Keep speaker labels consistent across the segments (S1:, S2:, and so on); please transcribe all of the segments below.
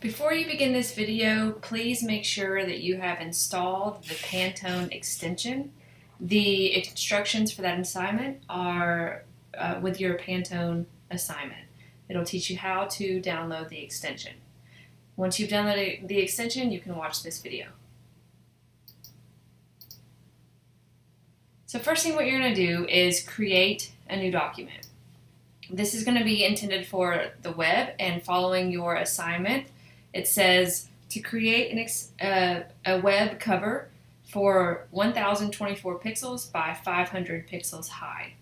S1: Before you begin this video, please make sure that you have installed the Pantone extension. The instructions for that assignment are with your Pantone assignment. It'll teach you how to download the extension. Once you've downloaded the extension, you can watch this video. So first thing what you're going to do is create a new document. This is going to be intended for the web, and following your assignment, it says to create a web cover for 1024 pixels by 500 pixels high.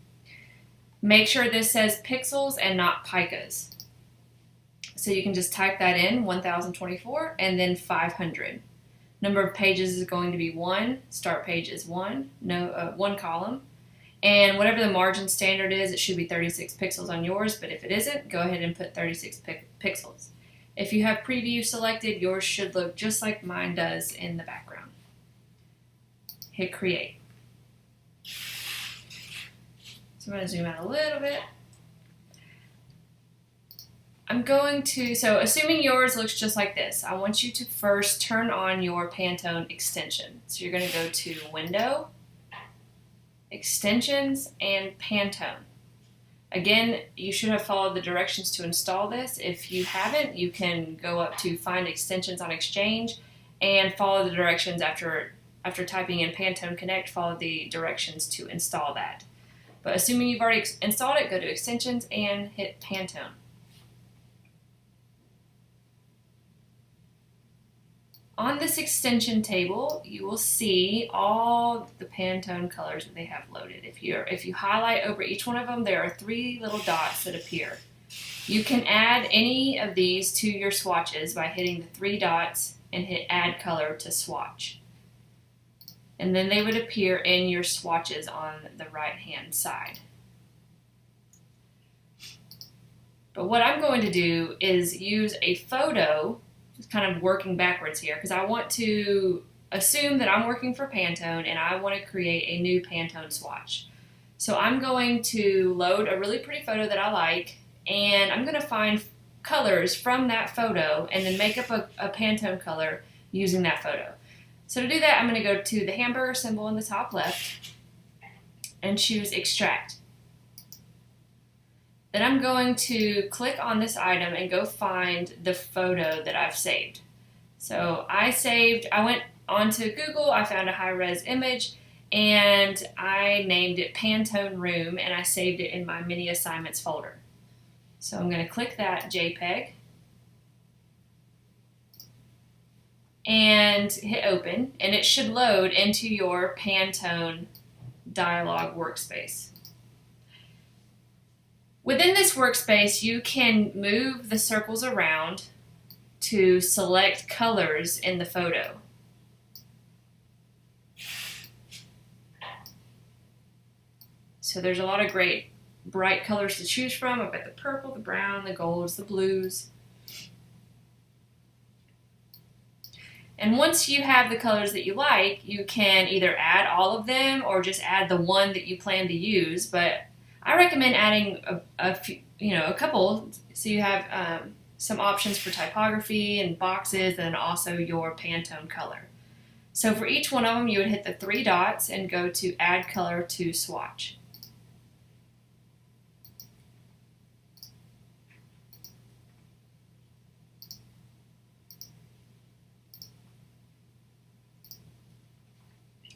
S1: Make sure this says pixels and not picas. So you can just type that in, 1024 and then 500. Number of pages is going to be 1. Start page is 1. One column. And whatever the margin standard is, it should be 36 pixels on yours, but if it isn't, go ahead and put 36 pixels. If you have preview selected, yours should look just like mine does in the background. Hit create. So I'm going to zoom out a little bit. So assuming yours looks just like this, I want you to first turn on your Pantone extension. So you're going to go to Window, Extensions, and Pantone. Again, you should have followed the directions to install this. If you haven't, you can go up to Find Extensions on Exchange and follow the directions after typing in Pantone Connect, follow the directions to install that. But assuming you've already installed it, go to Extensions and hit Pantone. On this extension table, you will see all the Pantone colors that they have loaded. If you highlight over each one of them, there are 3 little dots that appear. You can add any of these to your swatches by hitting the 3 dots and hit Add Color to Swatch. And then they would appear in your swatches on the right-hand side. But what I'm going to do is use a photo, kind of working backwards here, because I want to assume that I'm working for Pantone and I want to create a new Pantone swatch. So I'm going to load a really pretty photo that I like, and I'm going to find colors from that photo and then make up a Pantone color using that photo. So to do that, I'm going to go to the hamburger symbol in the top left and choose Extract. Then I'm going to click on this item and go find the photo that I've saved. So I went onto Google, I found a high-res image, and I named it Pantone Room, and I saved it in my mini assignments folder. So I'm going to click that JPEG and hit open, and it should load into your Pantone dialog workspace. Within this workspace, you can move the circles around to select colors in the photo. So there's a lot of great bright colors to choose from. I've got the purple, the brown, the golds, the blues. And once you have the colors that you like, you can either add all of them or just add the one that you plan to use. But I recommend adding a couple, so you have some options for typography and boxes, and also your Pantone color. So for each one of them, you would hit the 3 dots and go to Add Color to Swatch.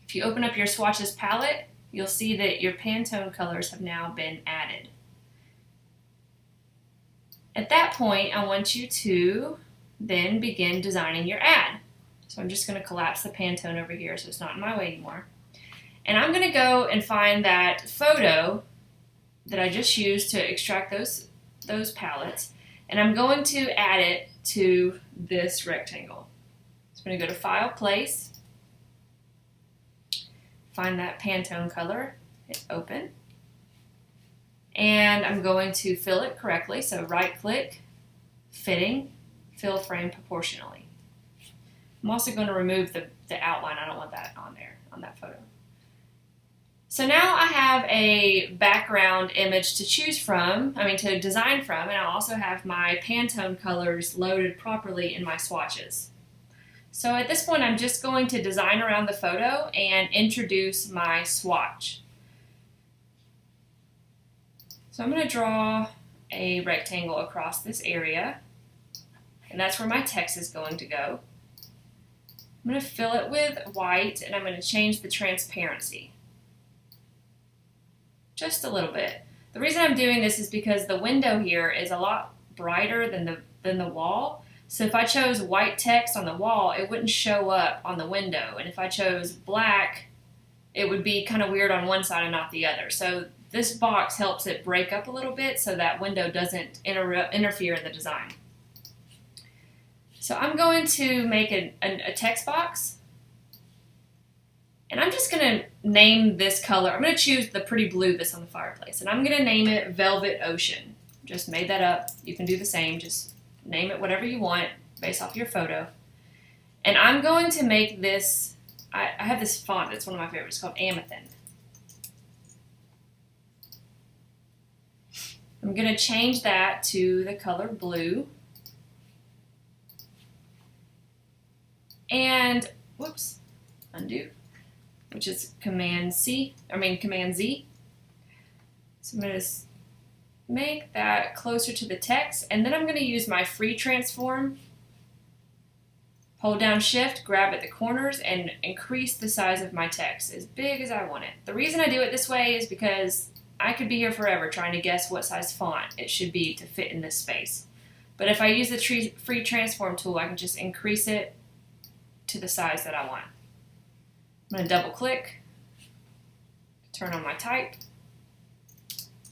S1: If you open up your swatches palette, you'll see that your Pantone colors have now been added. At that point, I want you to then begin designing your ad. So I'm just going to collapse the Pantone over here so it's not in my way anymore. And I'm going to go and find that photo that I just used to extract those palettes, and I'm going to add it to this rectangle. So I'm going to go to File, Place, find that Pantone color, hit open, and I'm going to fill it correctly. So right click, fitting, fill frame proportionally. I'm also going to remove the outline. I don't want that on there, on that photo. So now I have a background image to choose from, to design from, and I also have my Pantone colors loaded properly in my swatches. So at this point, I'm just going to design around the photo and introduce my swatch. So I'm going to draw a rectangle across this area, and that's where my text is going to go. I'm going to fill it with white, and I'm going to change the transparency just a little bit. The reason I'm doing this is because the window here is a lot brighter than the wall. So if I chose white text on the wall, it wouldn't show up on the window. And if I chose black, it would be kind of weird on one side and not the other. So this box helps it break up a little bit so that window doesn't interfere in the design. So I'm going to make a text box. And I'm just going to name this color. I'm going to choose the pretty blue that's on the fireplace. And I'm going to name it Velvet Ocean. Just made that up. You can do the same. Just name it whatever you want based off your photo. And I'm going to make this, I have this font that's one of my favorites called Amethyst. I'm going to change that to the color blue. And, whoops, undo, which is Command Z. So I'm going to make that closer to the text, and then I'm going to use my free transform, hold down Shift, grab at the corners, and increase the size of my text as big as I want it. The reason I do it this way is because I could be here forever trying to guess what size font it should be to fit in this space. But if I use the free transform tool, I can just increase it to the size that I want. I'm going to double click, turn on my type,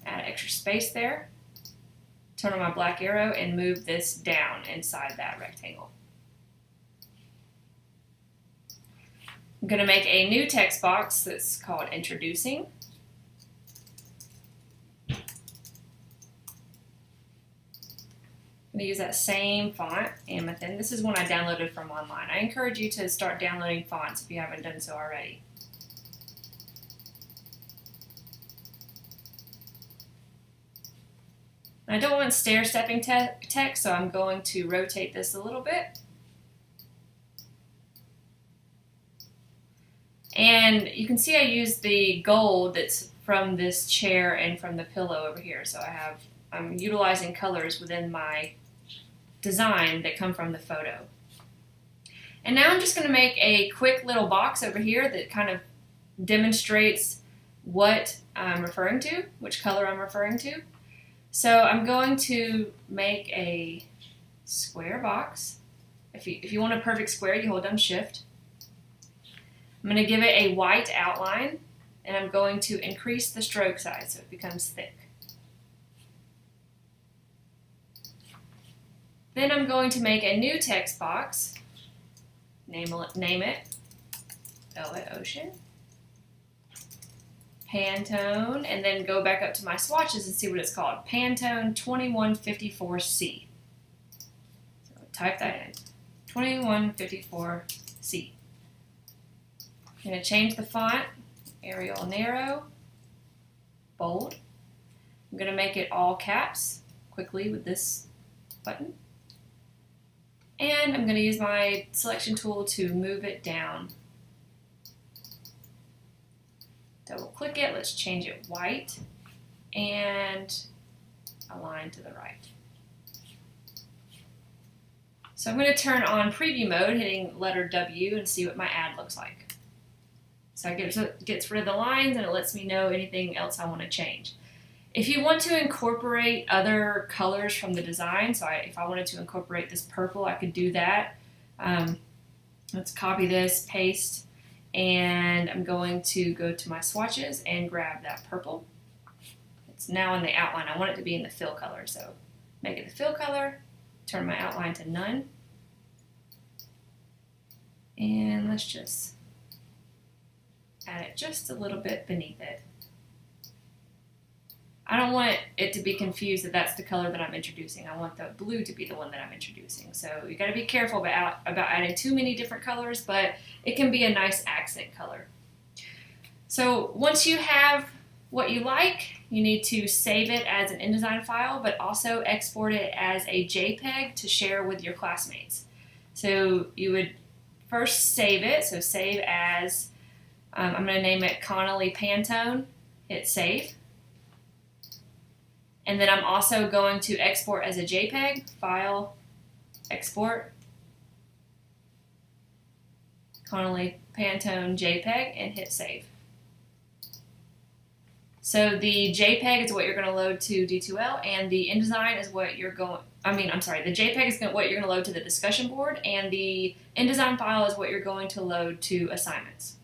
S1: add extra space there, turn on my black arrow, and move this down inside that rectangle. I'm going to make a new text box that's called Introducing. I'm going to use that same font, Amethyst. This is one I downloaded from online. I encourage you to start downloading fonts if you haven't done so already. I don't want stair-stepping text, so I'm going to rotate this a little bit. And you can see I used the gold that's from this chair and from the pillow over here. So I'm utilizing colors within my design that come from the photo. And now I'm just going to make a quick little box over here that kind of demonstrates what I'm referring to, which color I'm referring to. So I'm going to make a square box. If you want a perfect square, you hold down Shift. I'm going to give it a white outline, and I'm going to increase the stroke size so it becomes thick. Then I'm going to make a new text box, name it Velvet Ocean, Pantone, and then go back up to my swatches and see what it's called, Pantone 2154C. So type that in, 2154C. I'm going to change the font, Arial Narrow, bold. I'm going to make it all caps quickly with this button. And I'm going to use my selection tool to move it down. Double click it, let's change it white, and align to the right. So I'm going to turn on preview mode, hitting letter W, and see what my ad looks like. So it gets rid of the lines, and it lets me know anything else I want to change. If you want to incorporate other colors from the design, so if I wanted to incorporate this purple, I could do that. Let's copy this, paste, and I'm going to go to my swatches and grab that purple. It's now in the outline. I want it to be in the fill color, so make it the fill color, turn my outline to none, and let's just add it just a little bit beneath it. I don't want it to be confused that that's the color that I'm introducing. I want the blue to be the one that I'm introducing. So you got to be careful about adding too many different colors, but it can be a nice accent color. So once you have what you like, you need to save it as an InDesign file, but also export it as a JPEG to share with your classmates. So you would first save it, so save as, I'm going to name it Connolly Pantone, hit save. And then I'm also going to export as a JPEG, file, export, Connolly Pantone JPEG, and hit save. So the JPEG is what you're going to load to D2L, and the InDesign is what you're going, the JPEG is what you're going to load to the discussion board, and the InDesign file is what you're going to load to assignments.